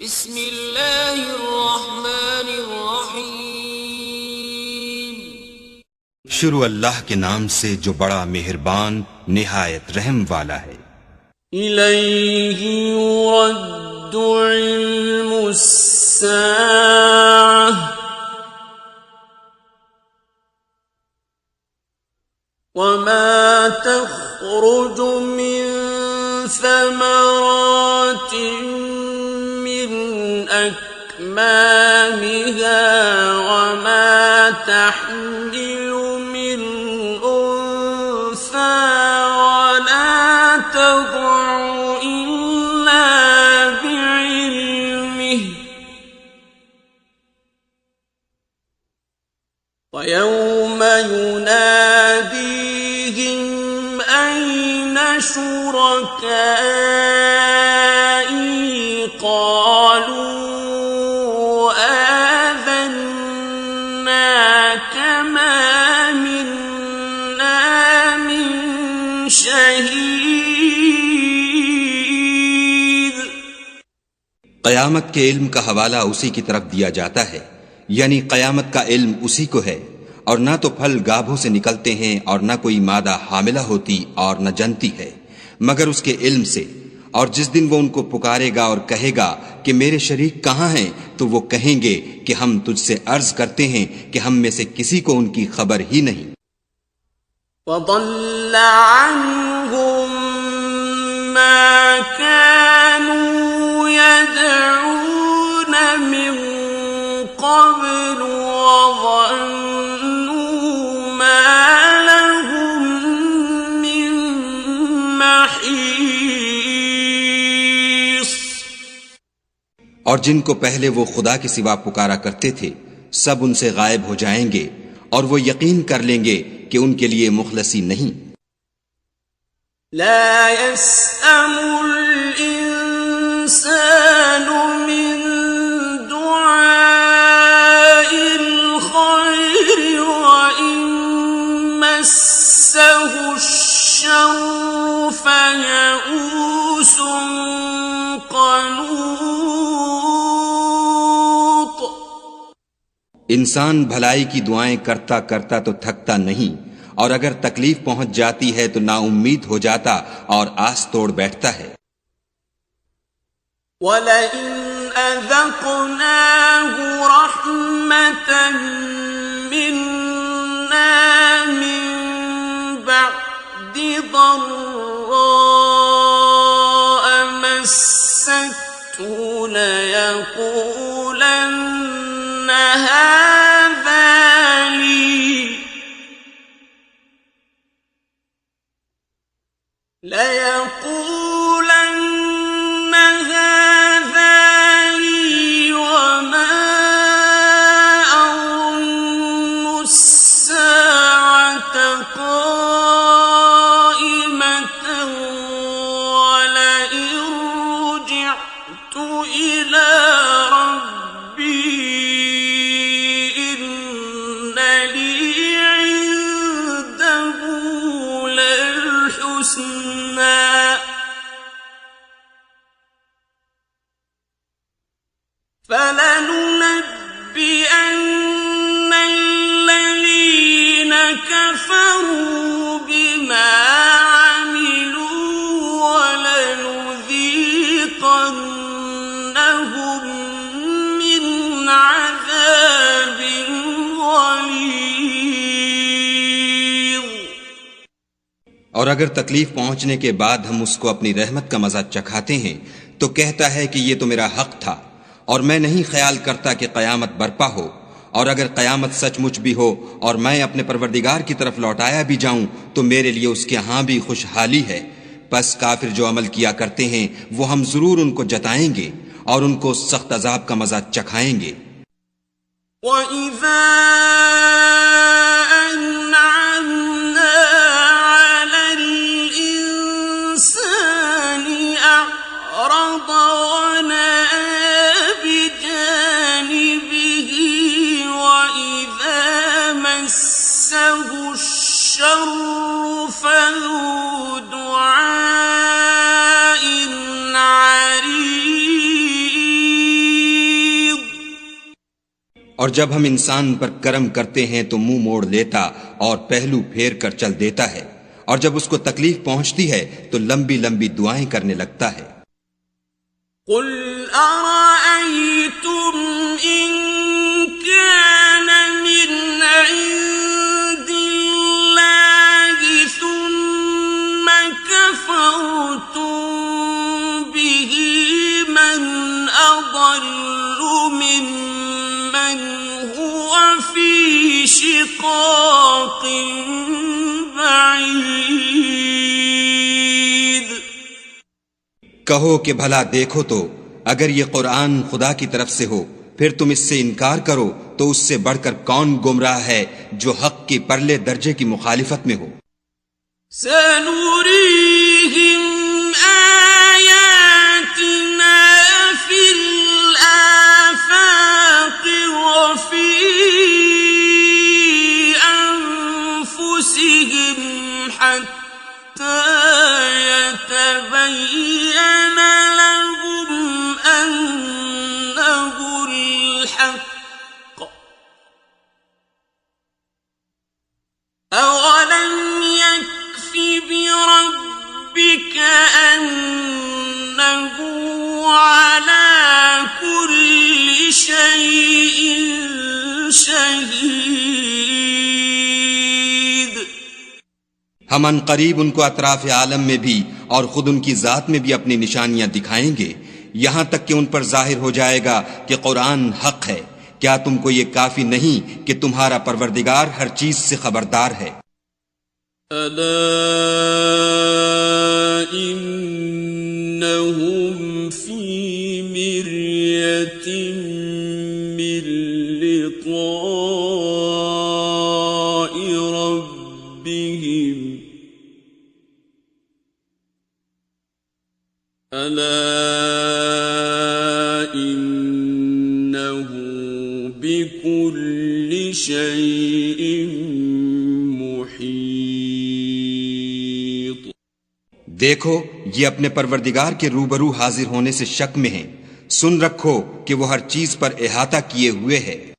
بسم اللہ الرحمن الرحیم۔ شروع اللہ کے نام سے جو بڑا مہربان نہایت رحم والا ہے۔ الیہ یرد علم الساعة وما تخرج من ثمرات من أكمامها وما تحمل من أنثى ولا تضع إلا بعلمه ويوم يناديهم أين شركائي قالوا آذناك ما منا من شهيد۔ قیامت کے علم کا حوالہ اسی کی طرف دیا جاتا ہے، یعنی قیامت کا علم اسی کو ہے، اور نہ تو پھل گابھوں سے نکلتے ہیں اور نہ کوئی مادہ حاملہ ہوتی اور نہ جنتی ہے مگر اس کے علم سے۔ اور جس دن وہ ان کو پکارے گا اور کہے گا کہ میرے شریک کہاں ہیں، تو وہ کہیں گے کہ ہم تجھ سے عرض کرتے ہیں کہ ہم میں سے کسی کو ان کی خبر ہی نہیں۔ وَضَلَّ عَنْهُمْ مَا كَانُوا يَدْعُونَ مِن قَبْلُ وَظَنُّوا مَا لَهُم مِّن مَّحِيصٍ۔ اور جن کو پہلے وہ خدا کے سوا پکارا کرتے تھے سب ان سے غائب ہو جائیں گے، اور وہ یقین کر لیں گے کہ ان کے لیے مخلصی نہیں۔ لا يسأم الإنسان من دعاء الخير وإن مسه الشر فيئوس قنوط۔ انسان بھلائی کی دعائیں کرتا کرتا تو تھکتا نہیں، اور اگر تکلیف پہنچ جاتی ہے تو نا امید ہو جاتا اور آس توڑ بیٹھتا ہے۔ وَلَئِنْ أَذَقْنَاهُ رَحْمَةً مِّنَّا مِن بَعْدِ ضَرَّاءَ مَسَّتْهُ لَيَقُولَنَّ هَٰذَا لِي وما أظن الساعة قائمة ولئن رجعت إلى ربي إن لي عنده للحسنى فَلَنُنَبِّئَنَّ الَّذِينَ كَفَرُوا بِمَا عَمِلُوا وَلَنُذِيقَنَّهُم مِّنْ عَذَابٍ غَلِيظٍ۔ اور اگر تکلیف پہنچنے کے بعد ہم اس کو اپنی رحمت کا مزہ چکھاتے ہیں تو کہتا ہے کہ یہ تو میرا حق تھا، اور میں نہیں خیال کرتا کہ قیامت برپا ہو، اور اگر قیامت سچ مچ بھی ہو اور میں اپنے پروردگار کی طرف لوٹایا بھی جاؤں تو میرے لیے اس کے ہاں بھی خوشحالی ہے۔ پس کافر جو عمل کیا کرتے ہیں وہ ہم ضرور ان کو جتائیں گے اور ان کو سخت عذاب کا مزہ چکھائیں گے۔ وَإِذَا أَنْعَمْنَا عَلَى الْإِنسَانِ أَعْرَضَ وَنَأَىٰ بِجَانِبِهِ وَإِذَا مَسَّهُ الشَّرُّ فَذُو دُعَاءٍ عَرِيضٍ اور جب ہم انسان پر کرم کرتے ہیں تو منہ موڑ لیتا اور پہلو پھیر کر چل دیتا ہے، اور جب اس کو تکلیف پہنچتی ہے تو لمبی لمبی دعائیں کرنے لگتا ہے۔ قل أرأيتم إن كان من عند الله ثم كفرتم به من أضل ممن هو في شقاق بعيد۔ کہو کہ بھلا دیکھو تو اگر یہ قرآن خدا کی طرف سے ہو پھر تم اس سے انکار کرو تو اس سے بڑھ کر کون گمراہ ہے جو حق کی پرلے درجے کی مخالفت میں ہو۔ سنريهم آياتنا في الآفاق وفي أنفسهم حتى يتبين لهم أنه الحق۔ أولم يكف بربك أنه على كل شيء شهيد۔ ہم ان قریب ان کو اطراف عالم میں بھی اور خود ان کی ذات میں بھی اپنی نشانیاں دکھائیں گے، یہاں تک کہ ان پر ظاہر ہو جائے گا کہ قرآن حق ہے۔ کیا تم کو یہ کافی نہیں کہ تمہارا پروردگار ہر چیز سے خبردار ہے؟ ألا إنهم في مرية من لقاء ربهم ألا إنه بكل شيء محيط۔ دیکھو یہ اپنے پروردگار کے روبرو حاضر ہونے سے شک میں ہیں، سن رکھو کہ وہ ہر چیز پر احاطہ کیے ہوئے ہے۔